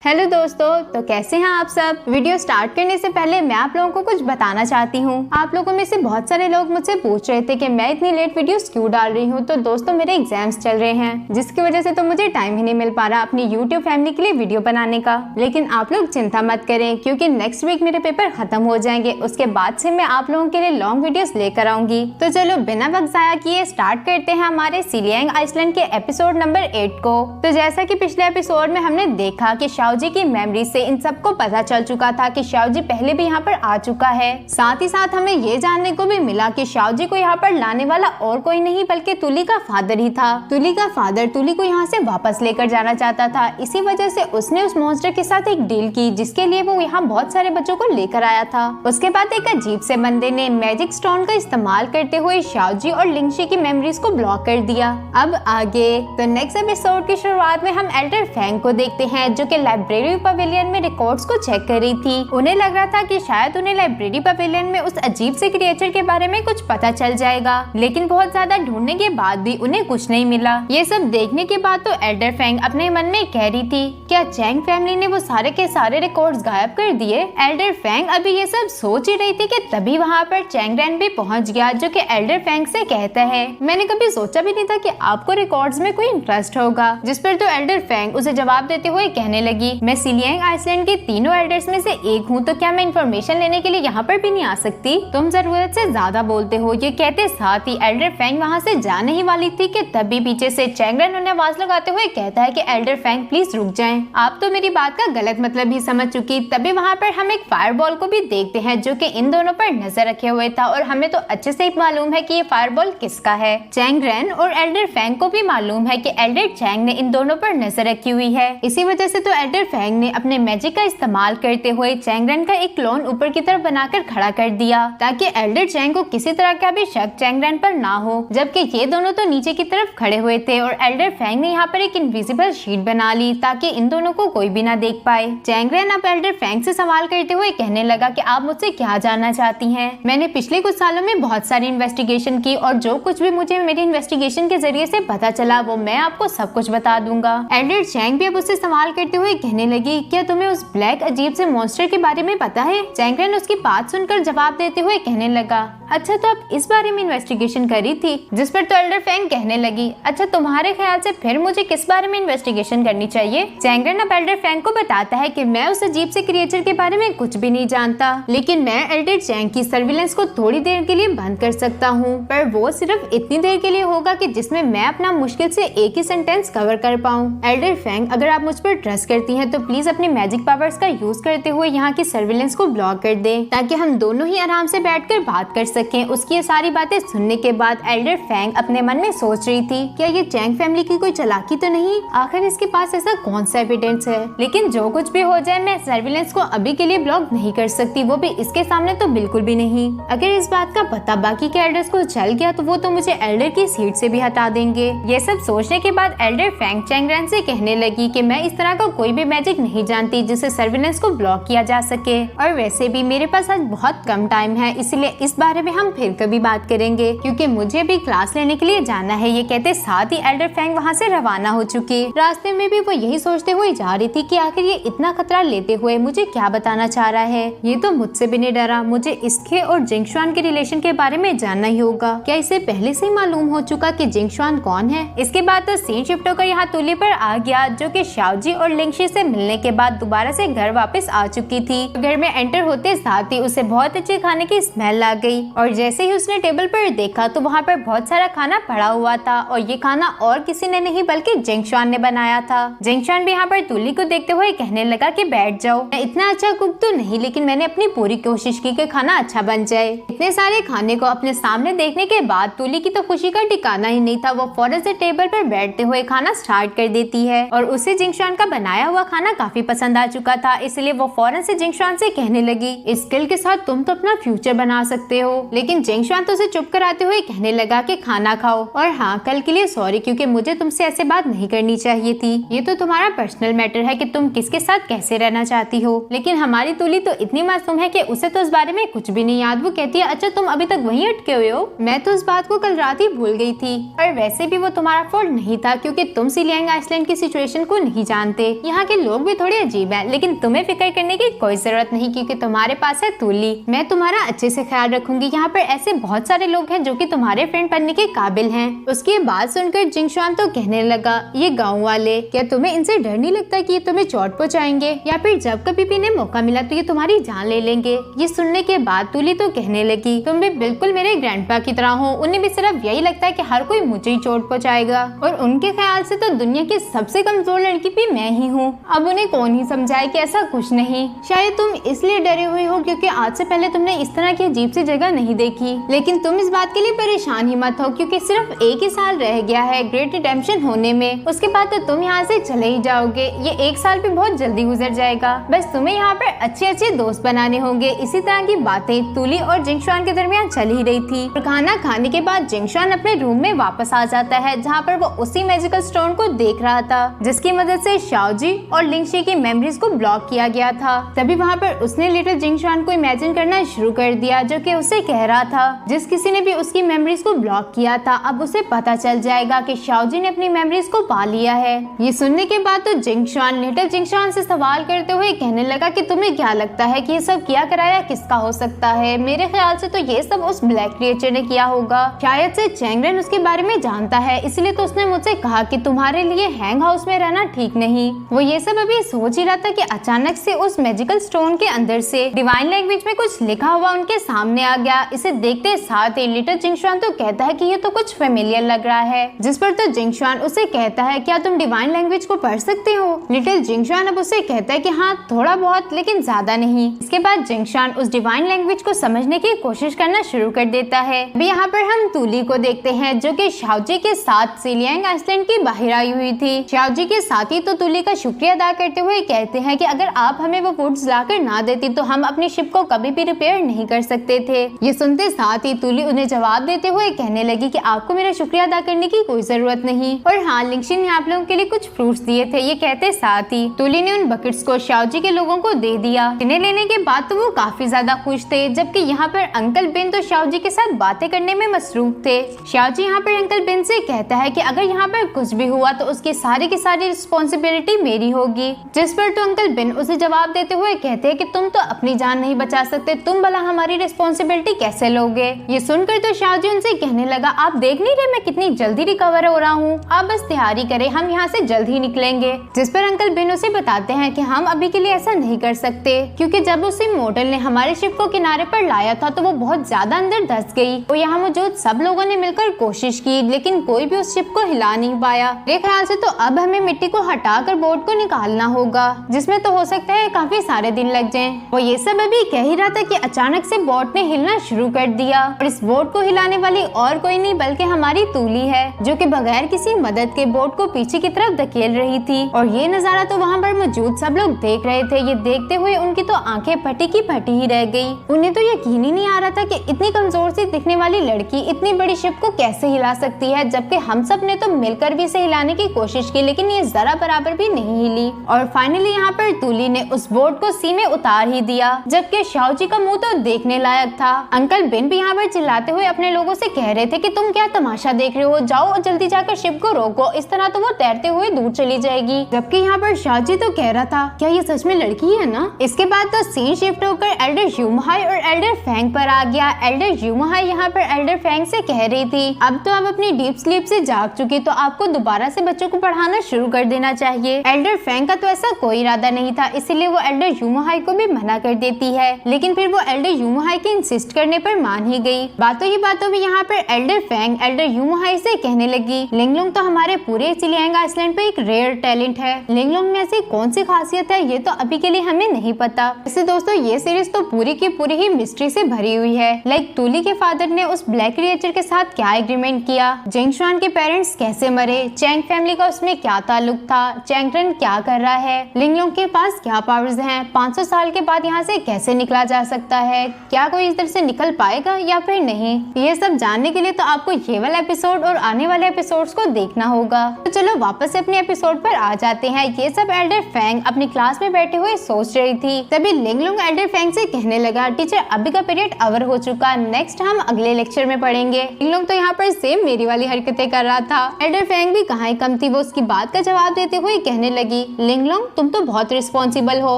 Hello दोस्तों, तो कैसे हैं आप सब। वीडियो स्टार्ट करने से पहले मैं आप लोगों को कुछ बताना चाहती हूँ। आप लोगों में से बहुत सारे लोग मुझसे पूछ रहे थे कि मैं इतनी लेट वीडियोस क्यों डाल रही हूँ। तो दोस्तों, मेरे एग्जाम्स चल रहे हैं, जिसकी वजह से तो मुझे टाइम ही नहीं मिल पा रहा अपनी यूट्यूब फैमिली के लिए वीडियो बनाने का। लेकिन आप लोग चिंता मत करें, क्योंकि नेक्स्ट वीक मेरे पेपर खत्म हो जाएंगे। उसके बाद से मैं आप लोगों के लिए लॉन्ग वीडियोस लेकर आऊंगी। तो चलो बिना वक्त जाया किए स्टार्ट करते हैं हमारे सिलियांग आइसलैंड के एपिसोड नंबर 8 को। तो जैसा कि पिछले एपिसोड में हमने देखा कि शाओजी की मेमोरी से इन सबको पता चल चुका था कि शाओजी पहले भी यहाँ पर आ चुका है। साथ ही साथ हमें ये जानने को भी मिला कि शाओजी को यहाँ पर लाने वाला और कोई नहीं बल्कि तुली का फादर ही था। तुली का फादर तुली को यहाँ से वापस लेकर जाना चाहता था। इसी वजह से उसने उस मॉन्स्टर के साथ एक डील की, जिसके लिए वो यहाँ बहुत सारे बच्चों को लेकर आया था। उसके बाद एक अजीब से बंदे ने मैजिक स्टोन का इस्तेमाल करते हुए शाओजी और लिंगशी की मेमोरीज को ब्लॉक कर दिया। अब आगे तो नेक्स्ट एपिसोड की शुरुआत में हम एल्डर फैंग को देखते हैं, जो कि लाइब्रेरी पवेलियन में रिकॉर्ड्स को चेक कर रही थी। उन्हें लग रहा था कि शायद उन्हें लाइब्रेरी पवेलियन में उस अजीब से क्रिएचर के बारे में कुछ पता चल जाएगा, लेकिन बहुत ज्यादा ढूंढने के बाद भी उन्हें कुछ नहीं मिला। ये सब देखने के बाद तो एल्डर फैंग अपने मन में कह रही थी, क्या चैंग फैमिली ने वो सारे के सारे रिकॉर्ड्स गायब कर दिए। एल्डर फैंग अभी ये सब सोच ही रही थी कि तभी वहाँ पर चैंग रैन भी पहुँच गया, जो कि एल्डर फैंग से कहता है, मैंने कभी सोचा भी नहीं था कि आपको रिकॉर्ड्स में कोई इंटरेस्ट होगा। जिस पर तो एल्डर फैंग उसे जवाब देते हुए कहने लगी, मैं सिलियांग आइसलैंड के तीनों एल्डर्स में से एक हूँ, तो क्या मैं इन्फॉर्मेशन लेने के लिए यहाँ पर भी नहीं आ सकती। तुम जरूरत से ज्यादा बोलते हो। ये कहते साथ ही एल्डर फैंग वहाँ से जाने ही वाली थी कि तभी पीछे से चैंग रैन उन्हें आवाज लगाते हुए कहता है कि एल्डर फैंग प्लीज रुक जाएं। आप तो मेरी बात का गलत मतलब ही समझ चुकी। तभी वहाँ पर हम एक फायरबॉल को भी देखते हैं, जो कि इन दोनों पर नजर रखे हुए था, और हमें तो अच्छे से मालूम है कि ये फायरबॉल किसका है। चैंग रैन और एल्डर फैंग को भी मालूम है कि एल्डर चैंग ने इन दोनों पर नजर रखी हुई है। इसी वजह से तो एल्डर फैंग ने अपने मैजिक का इस्तेमाल करते हुए चैंग रैन का एक क्लोन ऊपर की तरफ बनाकर खड़ा कर दिया, ताकि एल्डर चैंग को किसी तरह का भी शक चैंग रैन पर ना हो। जबकि ये दोनों तो नीचे की तरफ खड़े हुए थे, और एल्डर फैंग ने यहाँ पर एक इनविजिबल शीट बना ली, ताकि इन दोनों को कोई भी ना देख पाए। चैंग रैन अब एल्डर फैंग से सवाल करते हुए कहने लगा कि आप मुझसे क्या जानना चाहती हैं। मैंने पिछले कुछ सालों में बहुत सारी इन्वेस्टिगेशन की, और जो कुछ भी मुझे मेरी इन्वेस्टिगेशन के जरिए से पता चला वो मैं आपको सब कुछ बता दूंगा। एल्डर चैंग भी अब उससे सवाल करते हुए कहने लगी, क्या तुम्हें उस ब्लैक अजीब से मॉन्स्टर के बारे में पता है। चैंग रैन उसकी बात सुनकर जवाब देते हुए कहने लगा, अच्छा तो आप इस बारे में इन्वेस्टिगेशन करी थी। जिस पर तो एल्डर फैंग कहने लगी, अच्छा तुम्हारे ख्याल से फिर मुझे किस बारे में इन्वेस्टिगेशन करनी चाहिए। चैंग रैन अब एल्डर फैंग को बताता है कि मैं उस अजीब से क्रिएचर के बारे में कुछ भी नहीं जानता, लेकिन मैं एल्डर चैंग की सर्विलेंस को थोड़ी देर के लिए बंद कर सकता हूँ, पर वो सिर्फ इतनी देर के लिए होगा कि जिसमें मैं अपना मुश्किल से एक ही सेंटेंस कवर कर पाऊँ। एल्डर फैंग, अगर आप मुझ पर ट्रस्ट करती हैं तो प्लीज अपने मैजिक पावर्स का यूज करते हुए यहाँ की सर्विलेंस को ब्लॉक कर दें, ताकि हम दोनों ही आराम से बैठकर बात कर सकें। उसकी ये सारी बातें सुनने के बाद एल्डर फैंग अपने मन में सोच रही थी, क्या ये चैंग फैमिली की कोई चालाकी तो नहीं, आखिर इसके पास ऐसा कौन सा एविडेंस है। लेकिन जो कुछ भी हो जाए, मैं सर्विलेंस को अभी के लिए ब्लॉक नहीं कर सकती, वो भी इसके सामने तो बिल्कुल भी नहीं। अगर इस बात का पता बाकी के एल्डर्स को चल गया तो वो तो मुझे एल्डर की सीट से भी हटा देंगे। ये सब सोचने के बाद एल्डर फैंग चैंग रैन से कहने लगी कि मैं इस तरह का कोई भी मैजिक नहीं जानती जिससे सर्विलेंस को ब्लॉक किया जा सके, और वैसे भी मेरे पास आज बहुत कम टाइम है, इसलिए इस बारे में हम फिर कभी बात करेंगे, क्योंकि मुझे भी क्लास लेने के लिए जाना है। ये कहते साथ ही एल्डर फैंग वहाँ से रवाना हो चुकी। रास्ते में भी वो यही सोचते हुए जा रही थी कि आखिर ये इतना खतरा लेते हुए मुझे क्या बताना चाह रहा है। ये तो मुझसे भी नहीं डरा, मुझे इसके और जिंगशुआन के रिलेशन के बारे में जानना ही होगा। क्या इसे पहले से ही मालूम हो चुका कि जिंगशुआन कौन है। इसके बाद तो सीन शिफ्ट होकर यहाँ तुली पर आ गया, जो कि शाओजी और लिंगशी से मिलने के बाद दोबारा से घर वापस आ चुकी थी। घर में एंटर होते साथ ही उसे बहुत अच्छे खाने की स्मेल आ गई, और जैसे ही उसने टेबल पर देखा तो वहाँ पर बहुत सारा खाना पड़ा हुआ था, और ये खाना और किसी ने नहीं बल्कि जिंगशुआन ने बनाया था। जिंगशुआन भी यहाँ पर तुली को देखते हुए कहने लगा कि बैठ जाओ, मैं इतना अच्छा कुक तो नहीं, लेकिन मैंने अपनी पूरी कोशिश की कि खाना अच्छा बन जाए। इतने सारे खाने को अपने सामने देखने के बाद तुली की तो खुशी का ठिकाना ही नहीं था। वो फौरन से टेबल पर बैठते हुए खाना स्टार्ट कर देती है, और उसे जिंगशुआन का बनाया हुआ खाना काफी पसंद आ चुका था, इसलिए वो फौरन से जिंगशुआन से कहने लगी, इस स्किल के साथ तुम तो अपना फ्यूचर बना सकते हो। लेकिन जिंगशुआन तो उसे चुप कराते हुए कहने लगा कि खाना खाओ, और हाँ कल के लिए सॉरी, क्योंकि मुझे तुमसे ऐसे बात नहीं करनी चाहिए थी। ये तो तुम्हारा पर्सनल मैटर है कि तुम किसके साथ कैसे रहना चाहती हो। लेकिन हमारी तुली तो इतनी मासूम है कि उसे तो इस बारे में कुछ भी नहीं याद। वो कहती है, अच्छा तुम अभी तक वहीं अटके हुए हो, मैं तो इस बात को कल रात ही भूल गई थी। और वैसे भी वो तुम्हारा फॉल्ट नहीं था, क्योंकि तुम सिलियांग आइसलैंड की सिचुएशन को नहीं जानते। यहाँ के के लोग भी थोड़े अजीब हैं, लेकिन तुम्हें फिक्र करने की कोई जरूरत नहीं क्योंकि तुम्हारे पास है तूली। मैं तुम्हारा अच्छे से ख्याल रखूंगी। यहाँ पर ऐसे बहुत सारे लोग हैं जो कि तुम्हारे फ्रेंड बनने के काबिल हैं। उसकी बात सुनकर जिंगशान तो कहने लगा, ये गाँव वाले, क्या तुम्हें इनसे डर नहीं लगता कि ये तुम्हें चोट पहुँचाएंगे या फिर जब कभी भी इन्हें मौका मिला तो ये तुम्हारी जान ले लेंगे। ये सुनने के बाद तूली तो कहने लगी, तुम भी बिल्कुल मेरे ग्रैंडपा की तरह हो। उन्हें भी सिर्फ यही लगता है कि हर कोई मुझे ही चोट पहुंचाएगा और उनके ख्याल से तो दुनिया की सबसे कमजोर लड़की भी मैं ही हूँ। अब उन्हें कौन ही समझाए कि ऐसा कुछ नहीं। शायद तुम इसलिए डरे हुए हो क्योंकि आज से पहले तुमने इस तरह की अजीब सी जगह नहीं देखी, लेकिन तुम इस बात के लिए परेशान ही मत हो क्योंकि सिर्फ एक ही साल रह गया है ग्रेट रिडेम्पशन होने में। उसके बाद तो तुम यहाँ से चले ही जाओगे। ये एक साल भी बहुत जल्दी गुजर जाएगा। बस तुम्हें यहाँ पर अच्छे अच्छे दोस्त बनाने होंगे। इसी तरह की बातें तूली और जिंगशान के दरमियान चल ही रही थी। और खाना खाने के बाद जिंगशान अपने रूम में वापस आ जाता है जहाँ पर वो उसी मैजिकल स्टोन को देख रहा था जिसकी मदद से शाओजी और लिंगशी की मेमोरीज को ब्लॉक किया गया था। तभी वहाँ पर उसने लिटिल जिंगशान को इमेजिन करना शुरू कर दिया जो कि उसे कह रहा था, जिस किसी ने भी उसकी मेमोरीज को ब्लॉक किया था अब उसे पता चल जाएगा कि शाओजी ने अपनी मेमोरीज को पा लिया है। ये सुनने के बाद तो जिंगशान लिटिल जिंगशान से सवाल करते हुए कहने लगा कि तुम्हें क्या लगता है कि ये सब किया कराया किसका हो सकता है? मेरे ख्याल से तो ये सब उस ब्लैक क्रिएचर ने किया होगा। शायद से चैंगरेन उसके बारे में जानता है, इसलिए तो उसने मुझसे कहा कि तुम्हारे लिए हैंग हाउस में रहना ठीक नहीं। वो ये सब अभी सोच ही रहा था कि अचानक से उस मैजिकल स्टोन के अंदर से डिवाइन लैंग्वेज में कुछ लिखा हुआ उनके सामने आ गया। इसे देखते साथ ही लिटिल जिंगशान तो कहता है कि ये तो कुछ फेमिलियर लग रहा है, जिस पर तो जिंगशान उसे कहता है, क्या तुम डिवाइन लैंग्वेज को पढ़ सकते हो? लिटिल जिंगशान अब उसे कहता है कि हाँ थोड़ा बहुत, लेकिन ज्यादा नहीं। इसके बाद जिंगशान उस डिवाइन लैंग्वेज को समझने की कोशिश करना शुरू कर देता है। अभी यहाँ पर हम तूली को देखते हैं जो कि शाओजी के साथ सिलियांग आइसलैंड की बाहर आई हुई थी। शाओजी के साथी तो तूली का शुक्रिया अदा करते हुए कहते हैं कि अगर आप हमें वो वुड्स लाकर ना देती तो हम अपनी शिप को कभी भी रिपेयर नहीं कर सकते थे। ये सुनते साथ ही तूली उन्हें जवाब देते हुए कहने लगी कि आपको मेरा शुक्रिया अदा करने की कोई जरूरत नहीं। और हाँ, लिंगशी ने आप लोगों के लिए कुछ फ्रूट्स दिए थे। ये कहते साथ ही तूली ने उन बकेट्स को शाओजी के लोगों को दे दिया। इन्हें लेने के बाद तो वो काफी ज्यादा खुश थे, जबकि यहाँ पर अंकल बेन तो शाओजी के साथ बातें करने में मसरूफ थे। शाओजी यहाँ पर अंकल बेन से कहता है कि अगर यहाँ पर कुछ भी हुआ तो उसकी सारी की सारी रिस्पॉन्सिबिलिटी मेरी होगी, जिस पर तो अंकल बेन उसे जवाब देते हुए कहते हैं कि तुम तो अपनी जान नहीं बचा सकते, तुम भला हमारी रिस्पॉन्सिबिलिटी कैसे लोगे? ये सुनकर तो शाओजी उनसे कहने लगा, आप देख नहीं रहे मैं कितनी जल्दी रिकवर हो रहा हूँ, आप बस तैयारी करें, हम यहाँ से जल्द ही निकलेंगे। जिस पर अंकल बेन उसे बताते हैं कि हम अभी के लिए ऐसा नहीं कर सकते क्योंकि जब उस इमोर्टल ने हमारे शिप को किनारे पर लाया था तो वो बहुत ज्यादा अंदर धंस गई और यहाँ मौजूद सब लोगों ने मिलकर कोशिश की लेकिन कोई भी उस शिप को हिला नहीं पाया। मेरे ख्याल से तो अब हमें मिट्टी को हटाकर बोट को निकालना होगा, जिसमें तो हो सकता है काफी सारे दिन लग जाएं। वो ये सब अभी कह ही रहा था कि अचानक से बोट ने हिलना शुरू कर दिया और इस बोट को हिलाने वाली और कोई नहीं बल्कि हमारी तूली है जो कि बगैर किसी मदद के बोट को पीछे की तरफ धकेल रही थी। और ये नजारा तो वहाँ पर मौजूद सब लोग देख रहे थे। ये देखते हुए उनकी तो आंखें फटी की फटी ही रह गई। उन्हें तो यकीन ही नहीं आ रहा था कि इतनी कमजोर सी दिखने वाली लड़की इतनी बड़ी शिप को कैसे हिला सकती है, जबकि हम सब ने तो मिलकर भी इसे हिलाने की कोशिश की लेकिन ये जरा बराबर भी नहीं हिली। और फाइनली यहाँ पर तूली ने उस बोट को सी में उतार ही दिया, जबकि शाओजी का मुंह तो देखने लायक था। अंकल बेन भी यहाँ पर चिल्लाते हुए अपने लोगों से कह रहे थे कि तुम क्या तमाशा देख रहे हो, जाओ और जल्दी जाकर शिप को रोको, इस तरह तो वो तैरते हुए दूर चली जाएगी। जबकि यहाँ पर शाओजी तो कह रहा था, क्या ये सच में लड़की है ना? इसके बाद तो सीन शिफ्ट होकर एल्डर यूमहाई और एल्डर फैंग पर आ गया। एल्डर यूमहाई यहाँ पर एल्डर फैंग से कह रही थी, अब तो आप अपनी डीप स्लीप से जाग चुकी, तो आपको दोबारा से बच्चों को पढ़ाना शुरू कर देना चाहिए। एल्डर फैंग का तो ऐसा कोई इरादा नहीं था, इसीलिए वो एल्डर यूमहाई को भी मना कर देती है, लेकिन फिर वो एल्डर यूमहाई के इंसिस्ट करने पर मान ही गई। बातों ही बातों में यहाँ पर एल्डर फैंग एल्डर यूमहाई से कहने लगी, लिंगलोंग तो हमारे पूरे सिलियांग आइसलैंड पे एक रेयर टैलेंट है। लिंगलोंग में ऐसी कौन सी खासियत है ये तो अभी के लिए हमें नहीं पता। वैसे दोस्तों ये सीरीज तो पूरी की पूरी ही मिस्ट्री से भरी हुई है। लाइक तूली के फादर ने उस ब्लैक क्रिएचर के साथ क्या एग्रीमेंट किया, जिंगशान के पेरेंट्स कैसे मरे, चैंग फैमिली का उसमें क्या ताल्लुक था, चैंगरन क्या कर रहा है, लिंगलोंग के पास क्या पावर्स हैं, 500 साल के बाद यहाँ से कैसे निकला जा सकता है, क्या कोई इधर से निकल पाएगा या फिर नहीं। ये सब जानने के लिए तो आपको ये वाला एपिसोड और आने वाले एपिसोड्स को देखना होगा। तो चलो वापस से अपने एपिसोड पर आ जाते हैं। ये सब एल्डर फैंग अपनी क्लास में बैठे हुए सोच रही थी, तभी लिंगलोंग एल्डर फैंग से कहने लगा, टीचर अभी का पीरियड ओवर हो चुका, नेक्स्ट हम अगले लेक्चर में पढ़ेंगे। लिंगलोंग तो यहाँ पर सेम मेरी वाली हरकतें कर रहा था। एल्डर फैंग भी कहाँ कम थी, वो उसकी बात का जवाब देते हुए कहने लगी, लगी, लिंगलोंग तुम तो बहुत रिस्पॉन्सिबल हो।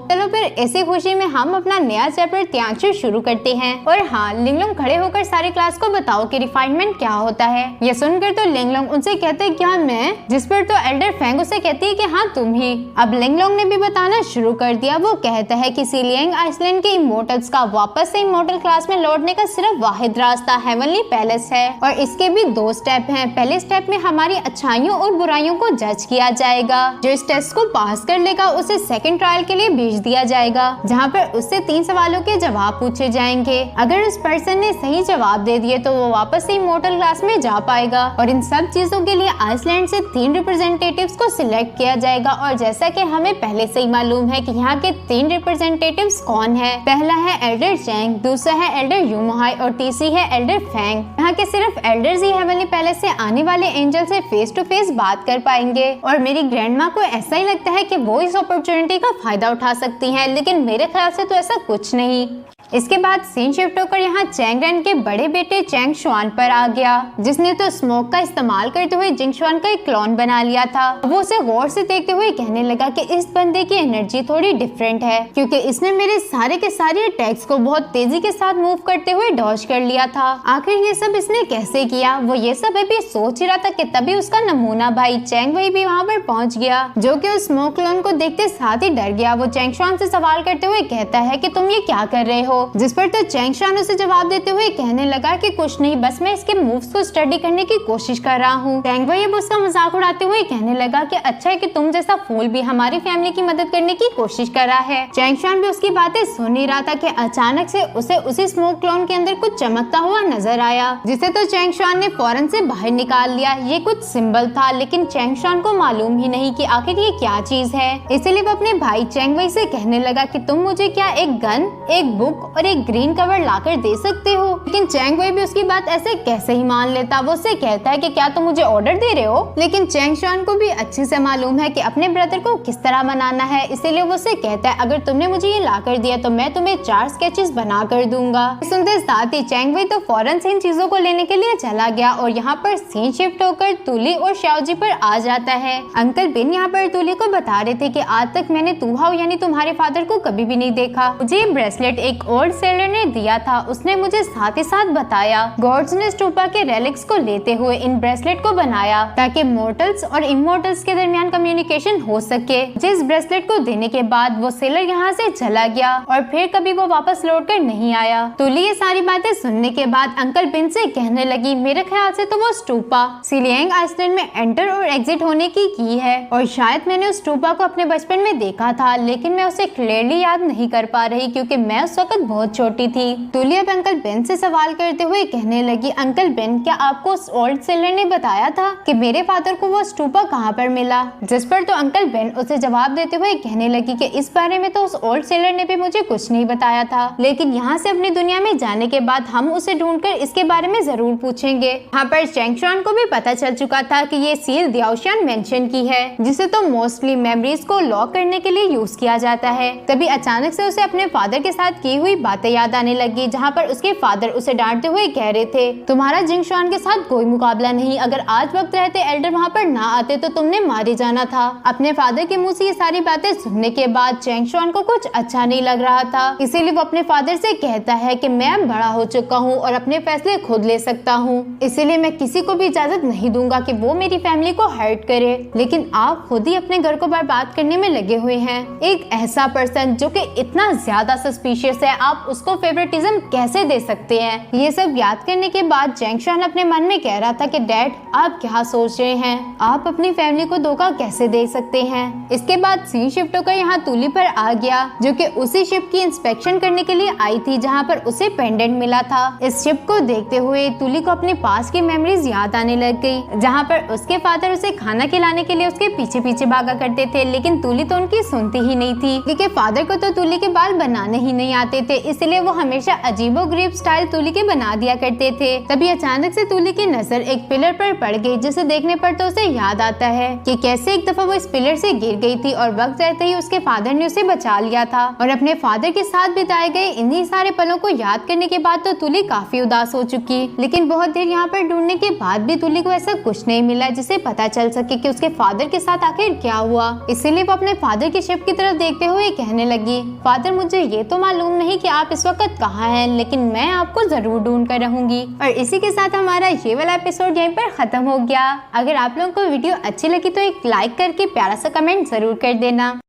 चलो फिर इसी खुशी में हम अपना नया चैप्टर त्याचु शुरू करते हैं। और हाँ, लिंगलोंग खड़े होकर सारी क्लास को बताओ कि रिफाइनमेंट क्या होता है। ये सुनकर तो लिंगलोंग उनसे कहते क्या मैं, जिस पर तो एल्डर फेंग उसे कहती है कि हाँ तुम ही। अब लिंगलोंग ने भी बताना शुरू कर दिया। वो कहता है कि सीलियांग आइसलैंड के इमोर्टल्स का वापस से इमोर्टल क्लास में लौटने का सिर्फ वाहिद रास्ता हेवनली पैलेस है और इसके भी 2 स्टेप हैं। पहले स्टेप में हमारी अच्छाइयों और बुराइयों को जज किया जाएगा। जो इस टेस्ट को पास कर लेगा उसे सेकंड ट्रायल के लिए भेज दिया जाएगा, जहाँ पर उससे 3 सवालों के जवाब पूछे जाएंगे। अगर उस पर्सन ने सही जवाब दे दिए तो वो वापस से इमोर्टल क्लास में जा पाएगा। और इन सब चीजों के लिए आइसलैंड से 3 रिप्रेजेंटेटिव्स को सिलेक्ट किया जाएगा। और जैसा कि हमें पहले से ही मालूम है कि यहाँ के 3 रिप्रेजेंटेटिव्स कौन है। पहला है एल्डर चैंग, दूसरा है एल्डर यूमोहाई और तीसरी है एल्डर फेंग। यहाँ के सिर्फ एल्डर्स ही हेवनली पैलेस से आने वाले एंजल से फेस टू फेस बात कर पाएंगे। और मेरी ग्रैंडमा को ऐसा ही लगता है कि वो इस अपॉर्चुनिटी का फायदा उठा सकती हैं, लेकिन मेरे ख्याल से तो ऐसा कुछ नहीं। इसके बाद सीन शिफ्ट होकर यहाँ चैंग रेन के बड़े बेटे चैंग शुआन पर आ गया, जिसने तो स्मोक का इस्तेमाल करते हुए जिंग शुआन का एक क्लोन बना लिया था। वो उसे गौर से देखते हुए कहने लगा कि इस बंदे की एनर्जी थोड़ी डिफरेंट है, क्योंकि इसने मेरे सारे के सारे अटैक्स को बहुत तेजी के साथ मूव करते हुए डॉज कर लिया था। आखिर ये सब इसने कैसे किया? वो ये सब अभी सोच ही रहा था कि तभी उसका नमूना भाई चैंग वही भी वहाँ पर पहुँच गया, जो कि उस स्मोक क्लोन को देखते साथ ही डर गया। वो चैंग शुआन से सवाल करते हुए कहता है कि तुम ये क्या कर रहे हो, जिस पर तो चैंग शुआन उसे जवाब देते हुए कहने लगा कि कुछ नहीं, बस मैं इसके मूव्स को स्टडी करने की कोशिश कर रहा हूँ। चैंग वही अब उसका मजाक उड़ाते हुए कहने लगा कि अच्छा है कि तुम जैसा फूल भी हमारी फैमिली की मदद करने की कोशिश कर रहा है। चैंग शुआन भी उसकी बातें सुन ही रहा था कि अचानक से उसे उसी स्मोक क्लोन के अंदर कुछ चमकता हुआ नजर आया, जिसे तो चैंग शुआन ने फौरन से बाहर निकाल लिया। ये कुछ सिंबल था, लेकिन चैंग शुआन को मालूम ही नहीं कि आखिर ये क्या चीज है। इसलिए वो अपने भाई चैंग वही से कहने लगा कि तुम मुझे क्या एक गन, एक बुक और एक ग्रीन कवर लाकर दे सकते हो। लेकिन चैंग वही भी उसकी बात ऐसे कैसे ही मान लेता। वो उससे कहता है कि क्या तुम मुझे ऑर्डर दे रहे हो। लेकिन चैंग शुआन को भी अच्छे से मालूम है कि अपने ब्रदर को किस तरह मनाना है, इसीलिए वो उससे कहता है अगर तुमने मुझे ये लाकर दिया तो मैं तुम्हें 4 स्केचेस बना कर दूंगा। सुनते साथ ही चैंग वही तो फौरन से इन चीजों को लेने के लिए चला गया। और यहाँ पर सीन शिफ्ट होकर तुली और शाओजी पर आ जाता है। अंकल बिन यहाँ पर तुली को बता रहे थे कि आज तक मैंने तुहाओ यानी तुम्हारे फादर को कभी भी नहीं देखा। मुझे ये ब्रेसलेट एक ओल्ड सेलर ने दिया था, उसने मुझे साथ ही साथ बताया। गॉड्स ने स्टूपा के रेलिक्स को लेते हुए इन ब्रेसलेट को बनाया ताकि मोर्टल्स और इमोर्टल्स के दरमियान कम्युनिकेशन हो सके। जिस ब्रेसलेट को देने के बाद वो सेलर यहाँ से चला गया और फिर कभी वो वापस लौट कर नहीं आया। तुली ये सारी बातें सुनने के बाद अंकल बिन से कहने लगी मेरे ख्याल से तो वो स्टूपा सीलियांग आइसलैंड में एंटर और एग्जिट होने की है और शायद मैंने उस स्टूपा को अपने बचपन में देखा था, लेकिन मैं उसे क्लियरली याद नहीं कर पा रही क्योंकि मैं उस वक्त बहुत छोटी थी। तुली अब अंकल बेन से सवाल करते हुए कहने लगी अंकल बेन क्या आपको उस ओल्ड सेलर ने बताया था कि मेरे फादर को वो स्टूपा कहाँ पर मिला? जिस पर तो अंकल बेन उसे जवाब देते हुए कहने लगी कि इस बारे में तो उस ओल्ड सेलर ने भी मुझे कुछ नहीं बताया था, लेकिन यहाँ से अपनी दुनिया में जाने के बाद हम उसे ढूंढकर इसके बारे में जरूर पूछेंगे। यहाँ पर चैंग शुआन को भी पता चल चुका था कि ये सील दियाओशियान मेंशन की है, जिसे तो मोस्टली मेमोरीज को लॉक करने के लिए यूज किया जाता है। तभी अचानक से उसे अपने फादर के साथ की हुई बातें याद आने लगी, जहाँ पर उसके फादर उसे डांटते हुए कह रहे थे तुम्हारा जिंग शुआन के साथ कोई मुकाबला नहीं, अगर आज वक्त रहते एल्डर वहाँ पर ना आते तो तुमने मारे जाना था। अपने फादर के मुंह से ये सारी बातें सुनने के बाद चैंग शुआन को कुछ अच्छा नहीं लग रहा था, इसीलिए वो अपने फादर से कहता है कि मैं अब बड़ा हो चुका हूँ और अपने फैसले खुद ले सकता हूँ, इसीलिए मैं किसी को भी इजाजत नहीं दूंगा कि वो मेरी फैमिली को हर्ट करे। लेकिन आप खुद ही अपने घर को बर्बाद करने में लगे हुए हैं। एक ऐसा पर्सन जो कि इतना ज्यादा सस्पिशियस है, आप उसको फेवरेटिज्म कैसे दे सकते हैं? ये सब याद करने के बाद चैंग शुआन अपने मन में कह रहा था कि डैड आप क्या सोच रहे हैं, आप अपनी फैमिली को धोखा कैसे दे सकते हैं? इसके बाद सीन शिफ्ट होकर यहाँ तुली पर आ गया, जो कि उसी शिप की इंस्पेक्शन करने के लिए आई थी जहाँ पर उसे पेंडेंट मिला था। इस शिप को देखते हुए तुली को अपने पास की मेमोरीज याद आने लग गई, जहाँ पर उसके फादर उसे खाना खिलाने के लिए उसके पीछे पीछे भागा करते थे, लेकिन तुली तो उनकी सुनती ही नहीं थी क्योंकि फादर को तो तुली के बाल बनाने ही नहीं आते थे, इसलिए वो हमेशा अजीबोगरीब स्टाइल तुली के बना दिया करते थे। तभी अचानक से तुली की नजर एक पिलर पर पड़ गई, जिसे देखने पर तो उसे याद आता है कि कैसे एक दफा वो इस पिलर से गिर गई थी और वक्त रहते ही उसके फादर ने उसे बचा लिया था। और अपने फादर के साथ बिताए गए इन्हीं सारे पलों को याद करने के बाद तो तुली काफी उदास हो चुकी, लेकिन बहुत देर यहाँ पर ढूंढने के बाद भी तुली को ऐसा कुछ नहीं मिला जिसे पता चल सके कि उसके फादर के साथ आखिर क्या हुआ। इसीलिए वो अपने फादर की शिप की तरफ देखते हुए कहने लगी, फादर मुझे ये तो मालूम नहीं कि आप इस वक्त कहाँ हैं, लेकिन मैं आपको जरूर ढूंढ कर रहूंगी। और इसी के साथ हमारा ये वाला एपिसोड यहीं पर खत्म हो गया। अगर आप लोगों को वीडियो अच्छी लगी तो एक लाइक करके प्यारा सा कमेंट जरूर कर देना।